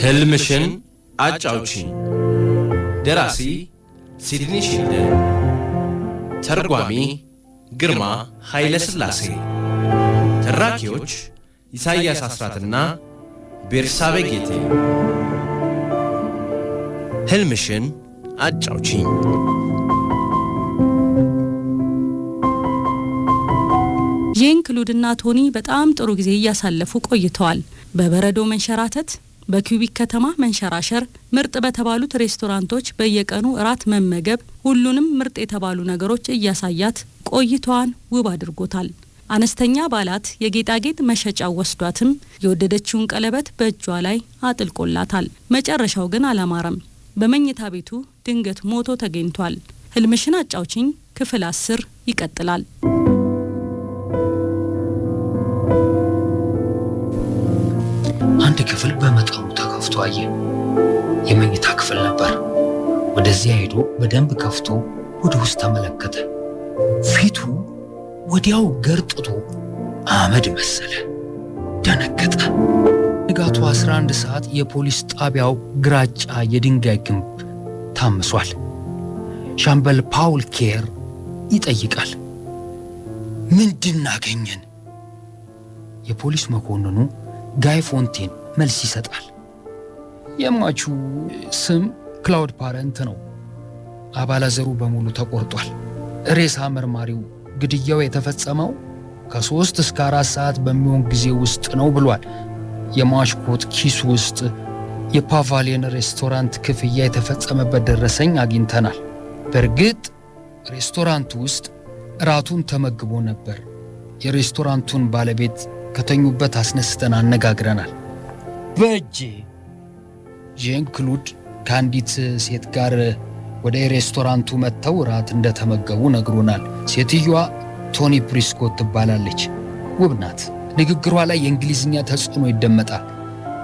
ህልምሽን አጫውቺኝ። ደራሲ ሲድኒ ሺልደን፣ ተርጓሚ ግርማ ኃይለ ሥላሴ፣ ተራኪዎች ኢሳይያስ አስራትና ቤርሳቤ ጌቴ። ህልምሽን አጫውቺኝ። ጄን ክሉድና ቶኒ በጣም ጥሩ ጊዜ እያሳለፉ ቆይተዋል። በበረዶ መንሸራተት፣ በኪዩቢክ ከተማ መንሸራሸር፣ ምርጥ በተባሉት ሬስቶራንቶች በየቀኑ እራት መመገብ፣ ሁሉንም ምርጥ የተባሉ ነገሮች እያሳያት ቆይቷን ውብ አድርጎታል። አነስተኛ ባላት የጌጣጌጥ መሸጫው ወስዷትም የወደደችውን ቀለበት በእጇ ላይ አጥልቆላታል። መጨረሻው ግን አላማረም። በመኝታ ቤቱ ድንገት ሞቶ ተገኝቷል። ህልምሽን አጫውቺኝ ክፍል 10 ይቀጥላል። አንድ ክፍል በመጠኑ ተከፍቶ አየ። የመኝታ ክፍል ነበር። ወደዚያ ሄዶ በደንብ ከፍቶ ወደ ውስጥ ተመለከተ። ፊቱ ወዲያው ገርጥቶ አመድ መሰለ። ደነገጠ። ንጋቱ 11 ሰዓት የፖሊስ ጣቢያው ግራጫ የድንጋይ ግንብ ታምሷል። ሻምበል ፓውል ኬር ይጠይቃል። ምንድን አገኘን? የፖሊስ መኮንኑ ጋይ ፎንቴን መልስ ይሰጣል። የሟቹ ስም ክላውድ ፓረንት ነው። አባላዘሩ በሙሉ ተቆርጧል። ሬሳ መርማሪው ግድያው የተፈጸመው ከ3 እስከ 4 ሰዓት በሚሆን ጊዜ ውስጥ ነው ብሏል። የሟች ኮት ኪሱ ውስጥ የፓቫሊየን ሬስቶራንት ክፍያ የተፈጸመበት ደረሰኝ አግኝተናል። በእርግጥ ሬስቶራንቱ ውስጥ ራቱን ተመግቦ ነበር። የሬስቶራንቱን ባለቤት ከተኙበት አስነስተን አነጋግረናል። በእጄ ጄን ክሉድ ከአንዲት ሴት ጋር ወደ ሬስቶራንቱ መጥተው ራት እንደተመገቡ ነግሮናል። ሴትዮዋ ቶኒ ፕሪስኮት ትባላለች። ውብ ናት። ንግግሯ ላይ የእንግሊዝኛ ተጽዕኖ ይደመጣል።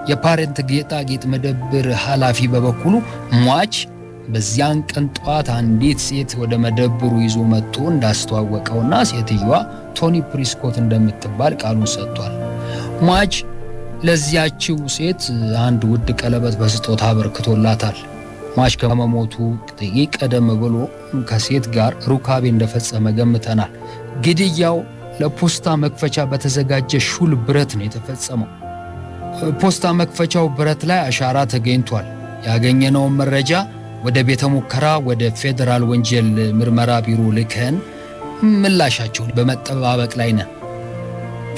የፓረንት ጌጣጌጥ መደብር ኃላፊ በበኩሉ ሟች በዚያን ቀን ጠዋት አንዲት ሴት ወደ መደብሩ ይዞ መጥቶ እንዳስተዋወቀውና ሴትዮዋ ቶኒ ፕሪስኮት እንደምትባል ቃሉን ሰጥቷል። ሟች ለዚያችው ሴት አንድ ውድ ቀለበት በስጦታ አበርክቶላታል። ሟች ከመሞቱ ጥቂት ቀደም ብሎ ከሴት ጋር ሩካቤ እንደፈጸመ ገምተናል። ግድያው ለፖስታ መክፈቻ በተዘጋጀ ሹል ብረት ነው የተፈጸመው። ፖስታ መክፈቻው ብረት ላይ አሻራ ተገኝቷል። ያገኘነውን መረጃ ወደ ቤተ ሙከራ ወደ ፌዴራል ወንጀል ምርመራ ቢሮ ልከን ምላሻቸውን በመጠባበቅ ላይ ነን።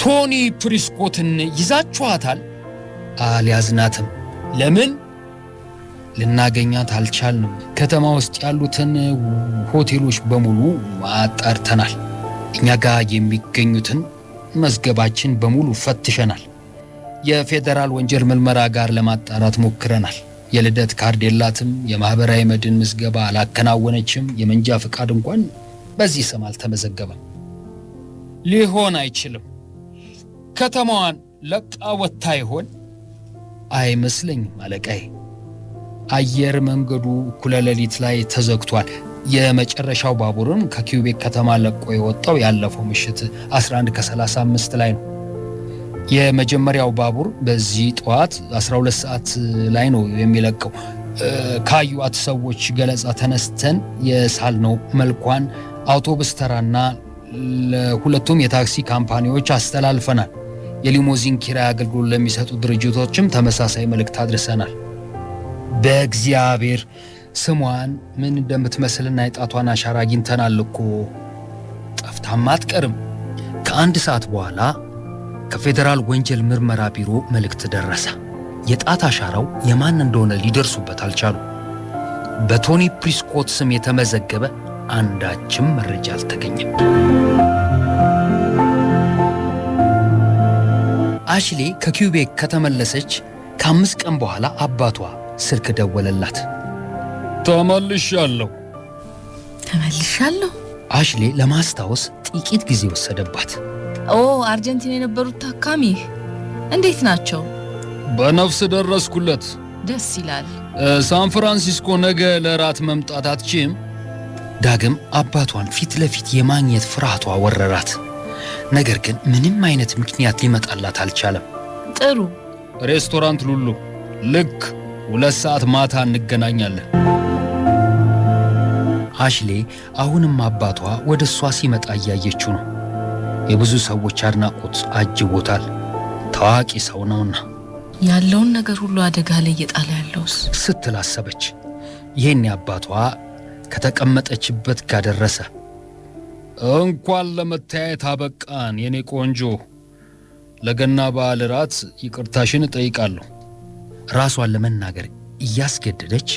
ቶኒ ፕሪስኮትን ይዛችኋታል? አልያዝናትም። ለምን? ልናገኛት አልቻልንም። ከተማ ውስጥ ያሉትን ሆቴሎች በሙሉ አጣርተናል። እኛ ጋር የሚገኙትን መዝገባችን በሙሉ ፈትሸናል። የፌዴራል ወንጀል ምርመራ ጋር ለማጣራት ሞክረናል። የልደት ካርድ የላትም። የማህበራዊ መድን ምዝገባ አላከናወነችም። የመንጃ ፈቃድ እንኳን በዚህ ስም አልተመዘገበም። ሊሆን አይችልም። ከተማዋን ለቃ ወጥታ ይሆን? አይመስለኝም አለቃዬ። አየር መንገዱ እኩለ ሌሊት ላይ ተዘግቷል። የመጨረሻው ባቡርም ከኪዩቤክ ከተማ ለቆ የወጣው ያለፈው ምሽት 11:35 ላይ ነው። የመጀመሪያው ባቡር በዚህ ጠዋት 12 ሰዓት ላይ ነው የሚለቀው። ካዩት ሰዎች ገለጻ ተነስተን የሳልነው መልኳን አውቶቡስ ተራና ለሁለቱም የታክሲ ካምፓኒዎች አስተላልፈናል። የሊሞዚን ኪራይ አገልግሎት ለሚሰጡ ድርጅቶችም ተመሳሳይ መልእክት አድርሰናል። በእግዚአብሔር ስሟን ምን እንደምትመስልና የጣቷን አሻራ አግኝተናል እኮ። ጠፍታማ አትቀርም። ከ1 ሰዓት በኋላ ከፌዴራል ወንጀል ምርመራ ቢሮ መልእክት ደረሰ። የጣት አሻራው የማን እንደሆነ ሊደርሱበት አልቻሉ። በቶኒ ፕሪስኮት ስም የተመዘገበ አንዳችም መረጃ አልተገኘም። አሽሌ ከኪዩቤክ ከተመለሰች ከ5 ቀን በኋላ አባቷ ስልክ ደወለላት። ተመልሻለሁ። አሽሌ ለማስታወስ ጥቂት ጊዜ ወሰደባት። አርጀንቲና የነበሩት ታካሚ እንዴት ናቸው? በነፍስ ደረስኩለት። ደስ ይላል። ሳን ፍራንሲስኮ ነገ ለራት መምጣት አትችም? ዳግም አባቷን ፊት ለፊት የማግኘት ፍርሃቷ ወረራት። ነገር ግን ምንም አይነት ምክንያት ሊመጣላት አልቻለም። ጥሩ ሬስቶራንት ሉሉ ልክ 2 ሰዓት ማታ እንገናኛለን። አሽሌ አሁንም አባቷ ወደ እሷ ሲመጣ እያየችው ነው። የብዙ ሰዎች አድናቆት አጅቦታል። ታዋቂ ሰው ነውና ያለውን ነገር ሁሉ አደጋ ላይ እየጣለ ያለውስ ስትል አሰበች። ይሄን አባቷ ከተቀመጠችበት ጋር ደረሰ። እንኳን ለመታየት አበቃን የኔ ቆንጆ። ለገና በዓል ራት ይቅርታሽን እጠይቃለሁ። ራሷን ለመናገር እያስገደደች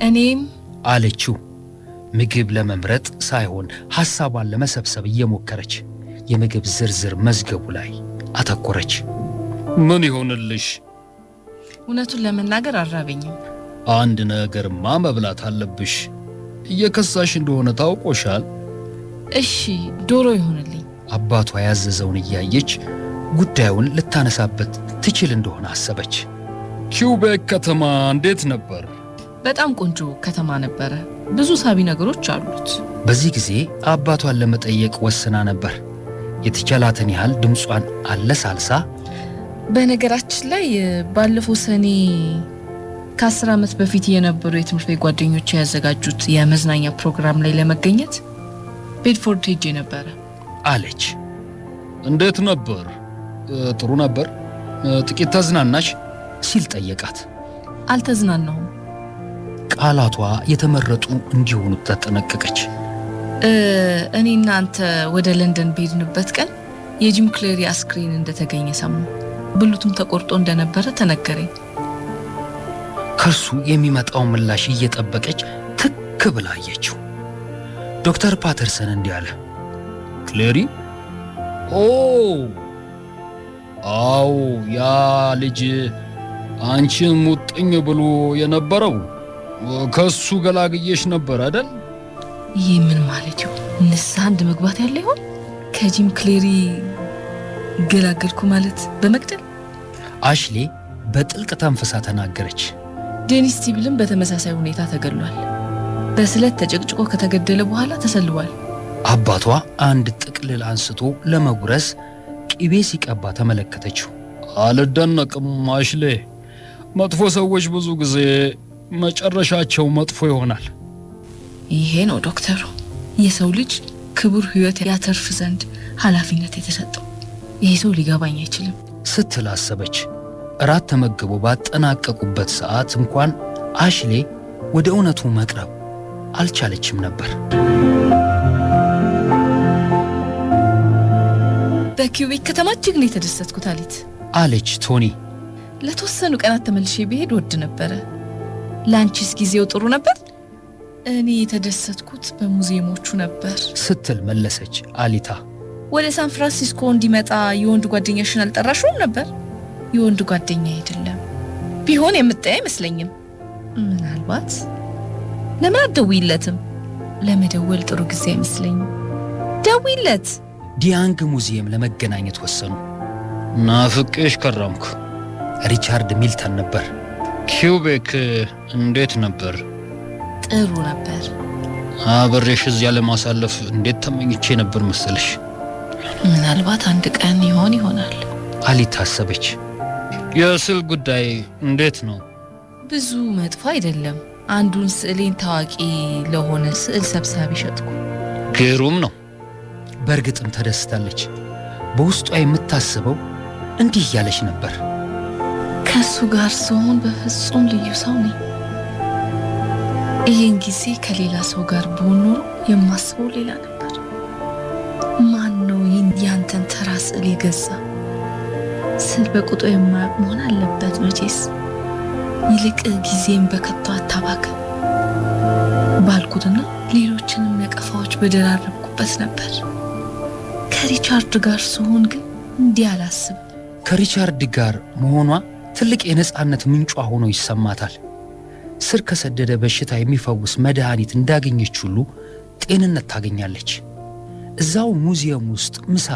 እኔም አለችው። ምግብ ለመምረጥ ሳይሆን ሐሳቧን ለመሰብሰብ እየሞከረች የምግብ ዝርዝር መዝገቡ ላይ አተኮረች። ምን ይሆንልሽ? እውነቱን ለመናገር አራበኝም። አንድ ነገርማ መብላት አለብሽ። እየከሳሽ እንደሆነ ታውቆሻል። እሺ ዶሮ ይሆንልኝ። አባቷ ያዘዘውን እያየች ጉዳዩን ልታነሳበት ትችል እንደሆነ አሰበች። ኪውቤክ ከተማ እንዴት ነበር? በጣም ቆንጆ ከተማ ነበረ። ብዙ ሳቢ ነገሮች አሉት። በዚህ ጊዜ አባቷን ለመጠየቅ ወስና ነበር። የተቻላትን ያህል ድምጿን አለሳልሳ በነገራችን ላይ ባለፈው ሰኔ ከ10 ዓመት በፊት የነበሩ የትምህርት ቤት ጓደኞች ያዘጋጁት የመዝናኛ ፕሮግራም ላይ ለመገኘት ቤድፎርድ ሄጄ ነበረ አለች። እንዴት ነበር? ጥሩ ነበር። ጥቂት ተዝናናሽ? ሲል ጠየቃት። አልተዝናናሁም። ቃላቷ የተመረጡ እንዲሆኑ ተጠነቀቀች። እኔና አንተ ወደ ለንደን በሄድንበት ቀን የጂም ክሌሪ አስክሬን እንደተገኘ ሰማሁ። ብልቱም ተቆርጦ እንደነበረ ተነገረኝ። ከሱ የሚመጣው ምላሽ እየጠበቀች ትክ ብላ አየችው። ዶክተር ፓተርሰን እንዲህ አለ። ክሌሪ? አዎ፣ ያ ልጅ አንቺን ሙጥኝ ብሎ የነበረው ከሱ ገላግየሽ ነበር አይደል? ይህ ምን ማለት ይሆን? ንስሐ አንድ መግባት ያለ ይሆን? ከጂም ክሌሪ ገላገልኩ ማለት በመግደል? አሽሌ በጥልቅ ተንፈሳ ተናገረች። ዴኒስ ስቲብልም በተመሳሳይ ሁኔታ ተገድሏል። በስለት ተጨቅጭቆ ከተገደለ በኋላ ተሰልቧል። አባቷ አንድ ጥቅልል አንስቶ ለመጉረስ ቅቤ ሲቀባ ተመለከተችው። አልደነቅም አሽሌ። መጥፎ ሰዎች ብዙ ጊዜ መጨረሻቸው መጥፎ ይሆናል። ይሄ ነው ዶክተሩ፣ የሰው ልጅ ክቡር ሕይወት ያተርፍ ዘንድ ኃላፊነት የተሰጠው። ይሄ ሰው ሊገባኝ አይችልም ስትል አሰበች። እራት ተመግቦ ባጠናቀቁበት ሰዓት እንኳን አሽሌ ወደ እውነቱ መቅረብ አልቻለችም ነበር። በኪውቤክ ከተማ እጅግ ነው የተደሰትኩት አሊት አለች ቶኒ። ለተወሰኑ ቀናት ተመልሼ ብሄድ ወድ ነበረ። ላንቺስ ጊዜው ጥሩ ነበር? እኔ የተደሰትኩት በሙዚየሞቹ ነበር ስትል መለሰች አሊታ። ወደ ሳን ፍራንሲስኮ እንዲመጣ የወንድ ጓደኛሽን አልጠራሽውም ነበር? የወንድ ጓደኛ አይደለም ቢሆን የምጠያ አይመስለኝም። ምናልባት ለምን አትደውይለትም? ለመደወል ጥሩ ጊዜ አይመስለኝም። ደውይለት። ዲያንግ ሙዚየም ለመገናኘት ወሰኑ። ናፍቄሽ ከረምኩ። ሪቻርድ ሚልተን ነበር። ኪውቤክ እንዴት ነበር? ጥሩ ነበር። አብሬሽ እዚያ ለማሳለፍ እንዴት ተመኝቼ ነበር መሰለሽ። ምናልባት አንድ ቀን ይሆናል አሊት ታሰበች። የስዕል ጉዳይ እንዴት ነው? ብዙ መጥፎ አይደለም። አንዱን ስዕሌን ታዋቂ ለሆነ ስዕል ሰብሳቢ ሸጥኩ። ግሩም ነው። በእርግጥም ተደስታለች። በውስጧ የምታስበው እንዲህ እያለች ነበር። ከሱ ጋር ስሆን በፍጹም ልዩ ሰው ነኝ። ይህን ጊዜ ከሌላ ሰው ጋር ብሆን ኖሮ የማስበው ሌላ ነበር። ማን ነው ያንተን ተራ ስዕል የገዛ? ስዕል በቁጡ የማያውቅ መሆን አለበት መቼስ። ይልቅ ጊዜን በከቶ አታባክን ባልኩትና ሌሎችንም ነቀፋዎች በደራረብኩበት ነበር። ከሪቻርድ ጋር ስሆን ግን እንዲህ አላስብም። ከሪቻርድ ጋር መሆኗ ትልቅ የነጻነት ምንጯ ሆኖ ይሰማታል። ስር ከሰደደ በሽታ የሚፈውስ መድኃኒት እንዳገኘች ሁሉ ጤንነት ታገኛለች። እዛው ሙዚየም ውስጥ ምሳ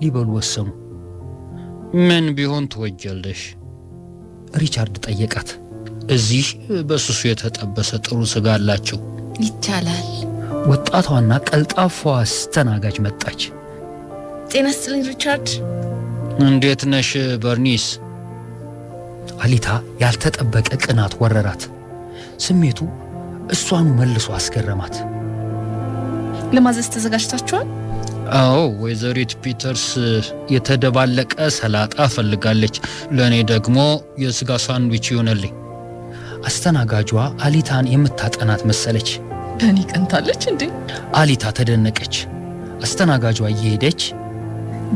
ሊበሉ ወሰኑ። ምን ቢሆን ትወጃለሽ? ሪቻርድ ጠየቃት። እዚህ በሱሱ የተጠበሰ ጥሩ ስጋ አላቸው። ይቻላል። ወጣቷና ቀልጣፋዋ አስተናጋጅ መጣች። ጤና ይስጥልኝ ሪቻርድ። እንዴት ነሽ በርኒስ? አሊታ ያልተጠበቀ ቅናት ወረራት። ስሜቱ እሷኑ መልሶ አስገረማት። ለማዘዝ ተዘጋጅታችኋል? አዎ፣ ወይዘሪት ፒተርስ የተደባለቀ ሰላጣ ፈልጋለች። ለእኔ ደግሞ የስጋ ሳንድዊች ይሆነልኝ። አስተናጋጇ አሊታን የምታጠናት መሰለች። በእኔ ቀንታለች እንዴ? አሊታ ተደነቀች። አስተናጋጇ እየሄደች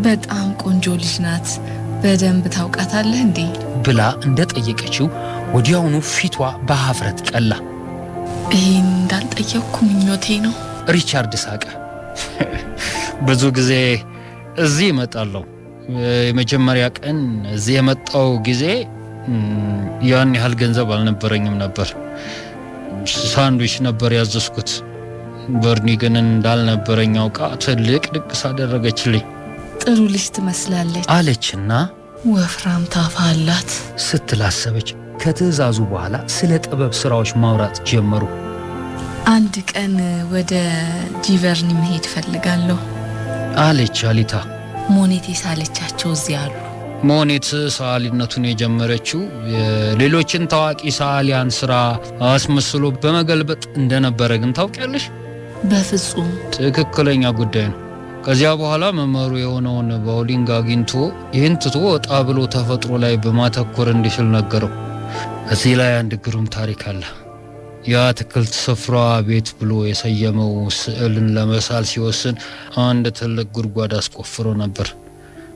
በጣም ቆንጆ ልጅ ናት፣ በደንብ ታውቃታለህ እንዴ ብላ እንደጠየቀችው ወዲያውኑ ፊቷ በሀፍረት ቀላ። ይህን እንዳልጠየቅኩ ምኞቴ ነው። ሪቻርድ ሳቀ። ብዙ ጊዜ እዚህ እመጣለሁ። የመጀመሪያ ቀን እዚህ የመጣው ጊዜ ያን ያህል ገንዘብ አልነበረኝም ነበር። ሳንድዊች ነበር ያዘዝኩት። በርኒ ግን እንዳልነበረኝ አውቃ ትልቅ ድግስ አደረገችልኝ። ጥሩ ልጅ ትመስላለች አለችና ወፍራም ታፋ አላት ስትላሰበች ከትዕዛዙ በኋላ ስለ ጥበብ ስራዎች ማውራት ጀመሩ። አንድ ቀን ወደ ጂቨርኒ መሄድ ፈልጋለሁ አለች አሊታ። ሞኔት የሳለቻቸው እዚያ አሉ። ሞኔት ሰዓሊነቱን የጀመረችው የሌሎችን ታዋቂ ሰዓሊያን ስራ አስመስሎ በመገልበጥ እንደነበረ ግን ታውቂያለሽ? በፍጹም። ትክክለኛ ጉዳይ ነው። ከዚያ በኋላ መመሩ የሆነውን ባውሊንግ አግኝቶ ይህን ትቶ ወጣ ብሎ ተፈጥሮ ላይ በማተኮር እንዲችል ነገረው። እዚህ ላይ አንድ ግሩም ታሪክ አለ። የአትክልት ስፍራ ቤት ብሎ የሰየመው ስዕልን ለመሳል ሲወስን አንድ ትልቅ ጉድጓድ አስቆፍሮ ነበር።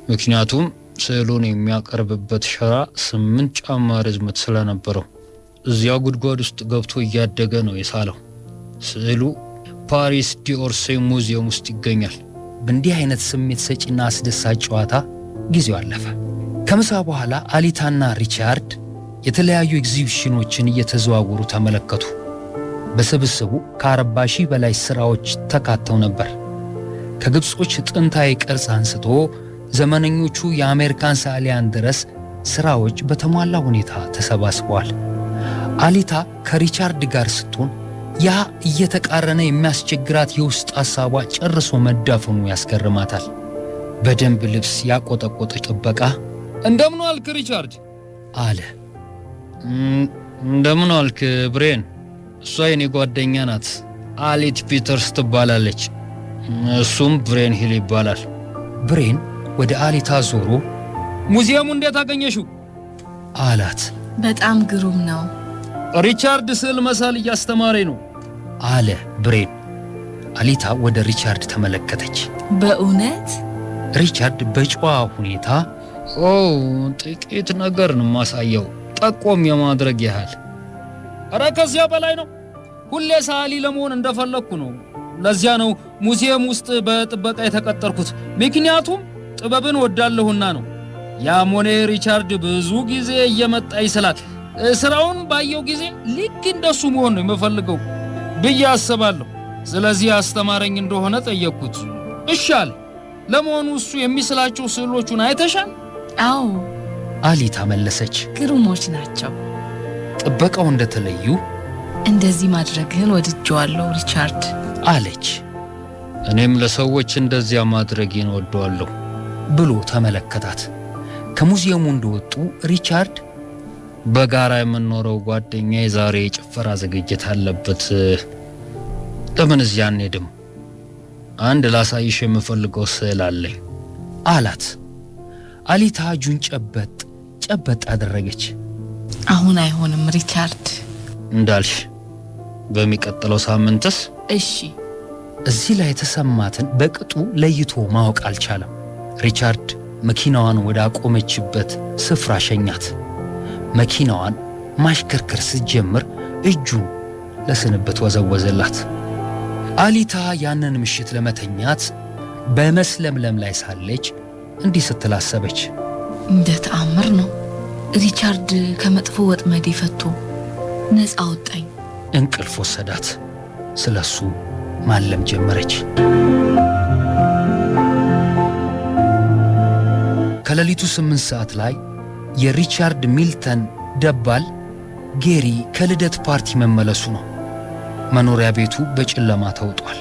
ምክንያቱም ስዕሉን የሚያቀርብበት ሸራ 8 ጫማ ርዝመት ስለነበረው እዚያ ጉድጓድ ውስጥ ገብቶ እያደገ ነው የሳለው። ስዕሉ ፓሪስ ዲኦርሴ ሙዚየም ውስጥ ይገኛል። በእንዲህ አይነት ስሜት ሰጪና አስደሳች ጨዋታ ጊዜው አለፈ። ከምሳ በኋላ አሊታና ሪቻርድ የተለያዩ ኤግዚቢሽኖችን እየተዘዋወሩ ተመለከቱ። በስብስቡ ከ40 ሺህ በላይ ስራዎች ተካተው ነበር። ከግብጾች ጥንታዊ ቅርጽ አንስቶ ዘመነኞቹ የአሜሪካን ሰዓሊያን ድረስ ስራዎች በተሟላ ሁኔታ ተሰባስበዋል። አሊታ ከሪቻርድ ጋር ስትሆን ያ እየተቃረነ የሚያስቸግራት የውስጥ ሐሳቧ ጨርሶ መዳፈኑ ያስገርማታል። በደንብ ልብስ ያቆጠቆጠ ጥበቃ እንደምን ዋልክ ሪቻርድ አለ። እንደምን ዋልክ ብሬን። እሷ የኔ ጓደኛ ናት፣ አሊት ፒተርስ ትባላለች። እሱም ብሬን ሂል ይባላል። ብሬን ወደ አሊታ ዞሮ ሙዚየሙ እንዴት አገኘሽው አላት። በጣም ግሩም ነው። ሪቻርድ ስዕል መሳል እያስተማረኝ ነው አለ ብሬን። አሊታ ወደ ሪቻርድ ተመለከተች። በእውነት? ሪቻርድ በጨዋ ሁኔታ ጥቂት ነገር ነው ማሳየው፣ ጠቆም የማድረግ ያህል። ኧረ ከዚያ በላይ ነው። ሁሌ ሰዓሊ ለመሆን እንደፈለኩ ነው። ለዚያ ነው ሙዚየም ውስጥ በጥበቃ የተቀጠርኩት፣ ምክንያቱም ጥበብን ወዳለሁና ነው። ያ ሞኔ ሪቻርድ ብዙ ጊዜ እየመጣ ይስላል። ስራውን ባየው ጊዜ ልክ እንደሱ መሆን ነው የምፈልገው ብዬ አስባለሁ። ስለዚህ አስተማረኝ እንደሆነ ጠየቅኩት። እሺ አለ። ለመሆኑ እሱ የሚስላቸው ስዕሎቹን አይተሻል? አዎ አሊታ መለሰች። ግሩሞች ናቸው። ጥበቃው እንደተለዩ እንደዚህ ማድረግህን ወድጀዋለሁ ሪቻርድ አለች። እኔም ለሰዎች እንደዚያ ማድረግን ወደዋለሁ ብሎ ተመለከታት። ከሙዚየሙ እንደወጡ ሪቻርድ በጋራ የምንኖረው ጓደኛዬ ዛሬ የጭፈራ ዝግጅት አለበት፣ ለምን እዚያ አንሄድም? አንድ ላሳይሽ የምፈልገው ስዕል አለኝ አላት። አሊታ እጁን ጨበጥ አደረገች። አሁን አይሆንም ሪቻርድ። እንዳልሽ በሚቀጥለው ሳምንትስ? እሺ። እዚህ ላይ የተሰማትን በቅጡ ለይቶ ማወቅ አልቻለም። ሪቻርድ መኪናዋን ወደ አቆመችበት ስፍራ ሸኛት። መኪናዋን ማሽከርከር ስትጀምር እጁን ለስንብት ወዘወዘላት። አሊታ ያንን ምሽት ለመተኛት በመስለምለም ላይ ሳለች እንዲህ ስትል አሰበች። እንደ ተአምር ነው። ሪቻርድ ከመጥፎ ወጥመድ ፈቶ ነፃ አወጣኝ። እንቅልፍ ወሰዳት። ስለሱ ማለም ጀመረች። ከሌሊቱ 8 ሰዓት ላይ የሪቻርድ ሚልተን ደባል ጌሪ ከልደት ፓርቲ መመለሱ ነው። መኖሪያ ቤቱ በጨለማ ተውጧል።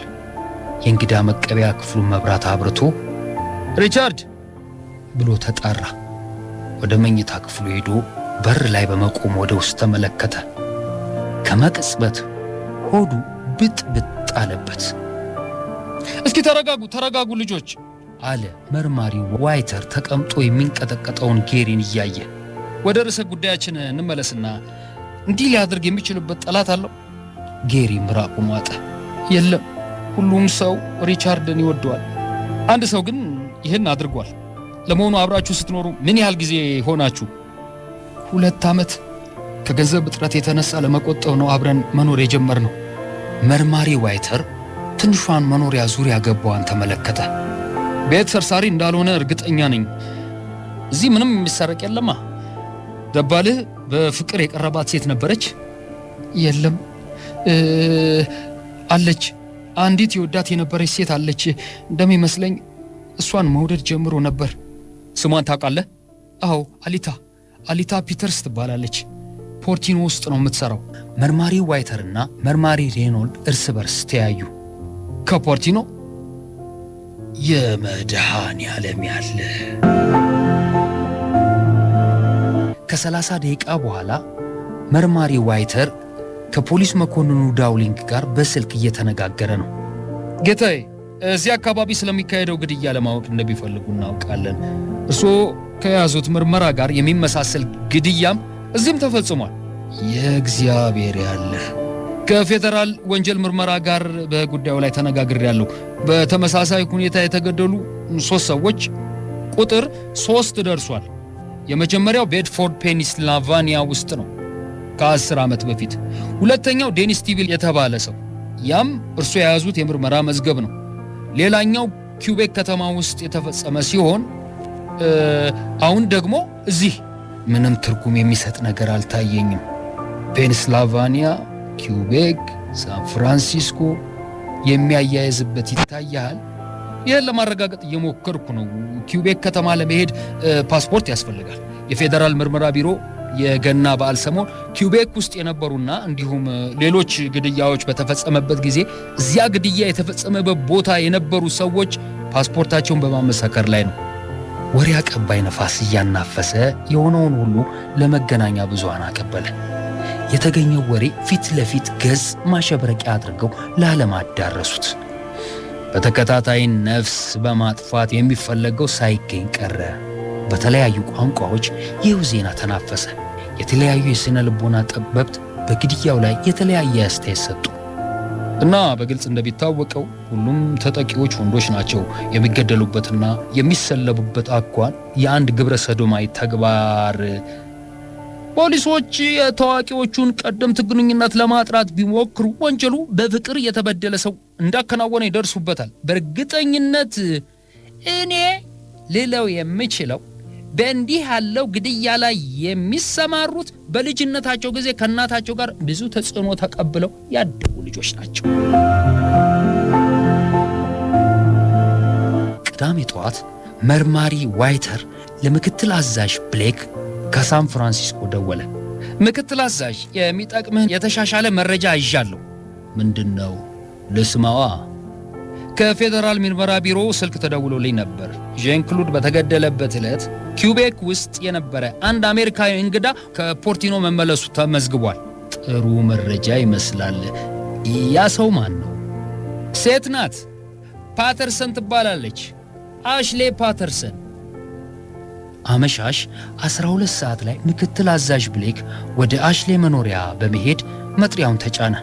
የእንግዳ መቀበያ ክፍሉን መብራት አብርቶ ሪቻርድ ብሎ ተጣራ። ወደ መኝታ ክፍሉ ሄዶ በር ላይ በመቆም ወደ ውስጥ ተመለከተ። ከመቅጽበት ሆዱ ብጥብጥ አለበት። እስኪ ተረጋጉ ልጆች አለ መርማሪው ዋይተር ተቀምጦ የሚንቀጠቀጠውን ጌሪን እያየ። ወደ ርዕሰ ጉዳያችን እንመለስና እንዲህ ሊያደርግ የሚችልበት ጠላት አለው? ጌሪ ምራቁን ዋጠ። የለም፣ ሁሉም ሰው ሪቻርድን ይወደዋል። አንድ ሰው ግን ይህን አድርጓል። ለመሆኑ አብራችሁ ስትኖሩ ምን ያህል ጊዜ ሆናችሁ? 2 ዓመት። ከገንዘብ እጥረት የተነሳ ለመቆጠብ ነው አብረን መኖር የጀመርነው። መርማሪ ዋይተር ትንሿን መኖሪያ ዙሪያ ገባዋን ተመለከተ። ቤት ሰርሳሪ እንዳልሆነ እርግጠኛ ነኝ። እዚህ ምንም የሚሰረቅ የለማ። ደባልህ በፍቅር የቀረባት ሴት ነበረች? የለም፣ አለች። አንዲት የወዳት የነበረች ሴት አለች። እንደሚመስለኝ እሷን መውደድ ጀምሮ ነበር። ስሟን ታውቃለህ? አዎ፣ አሊታ ፒተርስ ትባላለች። ፖርቲኖ ውስጥ ነው የምትሰራው። መርማሪ ዋይተርና መርማሪ ሬኖልድ እርስ በርስ ተያዩ። ከፖርቲኖ? የመድኃኔዓለም ያለ። ከ30 ደቂቃ በኋላ መርማሪ ዋይተር ከፖሊስ መኮንኑ ዳውሊንግ ጋር በስልክ እየተነጋገረ ነው። ጌታዬ፣ እዚህ አካባቢ ስለሚካሄደው ግድያ ለማወቅ እንደሚፈልጉ እናውቃለን። እርስዎ ከያዙት ምርመራ ጋር የሚመሳሰል ግድያም እዚህም ተፈጽሟል። የእግዚአብሔር ያለ። ከፌዴራል ወንጀል ምርመራ ጋር በጉዳዩ ላይ ተነጋግሬያለሁ። በተመሳሳይ ሁኔታ የተገደሉ 3 ሰዎች ቁጥር 3 ደርሷል። የመጀመሪያው ቤድፎርድ ፔንሲልቫኒያ ውስጥ ነው ከ10 ዓመት በፊት። ሁለተኛው ዴኒስ ቲቪል የተባለ ሰው፣ ያም እርሱ የያዙት የምርመራ መዝገብ ነው። ሌላኛው ኪውቤክ ከተማ ውስጥ የተፈጸመ ሲሆን አሁን ደግሞ እዚህ። ምንም ትርጉም የሚሰጥ ነገር አልታየኝም። ፔንሲልቫኒያ፣ ኪውቤክ፣ ሳን ፍራንሲስኮ የሚያያይዝበት ይታያል። ይህን ለማረጋገጥ እየሞከርኩ ነው። ኪውቤክ ከተማ ለመሄድ ፓስፖርት ያስፈልጋል። የፌዴራል ምርመራ ቢሮ የገና በዓል ሰሞን ኪውቤክ ውስጥ የነበሩና እንዲሁም ሌሎች ግድያዎች በተፈጸመበት ጊዜ እዚያ ግድያ የተፈጸመበት ቦታ የነበሩ ሰዎች ፓስፖርታቸውን በማመሳከር ላይ ነው። ወሬ አቀባይ ነፋስ እያናፈሰ የሆነውን ሁሉ ለመገናኛ ብዙሃን አቀበለ። የተገኘው ወሬ ፊት ለፊት ገጽ ማሸብረቂያ አድርገው ለዓለም አዳረሱት። በተከታታይ ነፍስ በማጥፋት የሚፈለገው ሳይገኝ ቀረ። በተለያዩ ቋንቋዎች ይህ ዜና ተናፈሰ። የተለያዩ የሥነ ልቦና ጠበብት በግድያው ላይ የተለያየ አስተያየት ሰጡ እና በግልጽ እንደሚታወቀው ሁሉም ተጠቂዎች ወንዶች ናቸው። የሚገደሉበትና የሚሰለቡበት አኳን የአንድ ግብረ ሰዶማዊ ተግባር። ፖሊሶች የታዋቂዎቹን ቀደምት ግንኙነት ለማጥራት ቢሞክሩ ወንጀሉ በፍቅር የተበደለ ሰው እንዳከናወነ ይደርሱበታል። በእርግጠኝነት እኔ ልለው የምችለው በእንዲህ ያለው ግድያ ላይ የሚሰማሩት በልጅነታቸው ጊዜ ከእናታቸው ጋር ብዙ ተጽዕኖ ተቀብለው ያደጉ ልጆች ናቸው። ቅዳሜ ጠዋት መርማሪ ዋይተር ለምክትል አዛዥ ብሌክ ከሳን ፍራንሲስኮ ደወለ። ምክትል አዛዥ፣ የሚጠቅምህን የተሻሻለ መረጃ ይዣለሁ። ምንድነው? ልስማዋ። ከፌዴራል ምርመራ ቢሮ ስልክ ተደውሎልኝ ነበር። ዣን ክሉድ በተገደለበት ዕለት ኪውቤክ ውስጥ የነበረ አንድ አሜሪካዊ እንግዳ ከፖርቲኖ መመለሱ ተመዝግቧል። ጥሩ መረጃ ይመስላል። ያ ሰው ማን ነው? ሴት ናት። ፓተርሰን ትባላለች። አሽሌ ፓተርሰን። አመሻሽ 12 ሰዓት ላይ ምክትል አዛዥ ብሌክ ወደ አሽሌ መኖሪያ በመሄድ መጥሪያውን ተጫነ።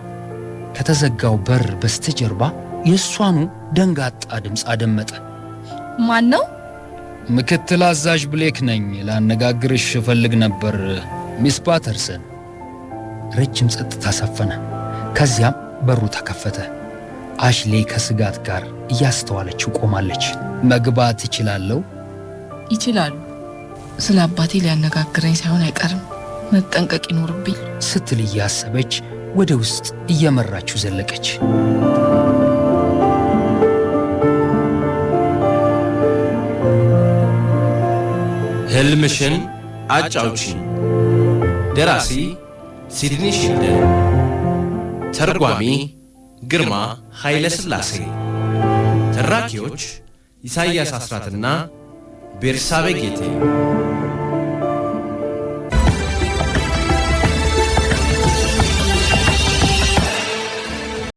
ከተዘጋው በር በስተጀርባ የእሷኑ ደንጋጣ ድምፅ አደመጠ። ማን ነው? ምክትል አዛዥ ብሌክ ነኝ። ላነጋግርሽ እፈልግ ነበር ሚስ ፓተርሰን። ረጅም ጸጥታ ሰፈነ። ከዚያም በሩ ተከፈተ። አሽሌ ከስጋት ጋር እያስተዋለችው ቆማለች። መግባት እችላለሁ? ይችላሉ። ስለ አባቴ ሊያነጋግረኝ ሳይሆን አይቀርም። መጠንቀቅ ይኖርብኝ ስትል እያሰበች ወደ ውስጥ እየመራችው ዘለቀች። ህልምሽን አጫውቺኝ። ደራሲ ሲድኒ ሺልደን፣ ተርጓሚ ግርማ ኃይለ ሥላሴ፣ ተራኪዎች ኢሳይያስ አስራትና ቤርሳቤ ጌቴ።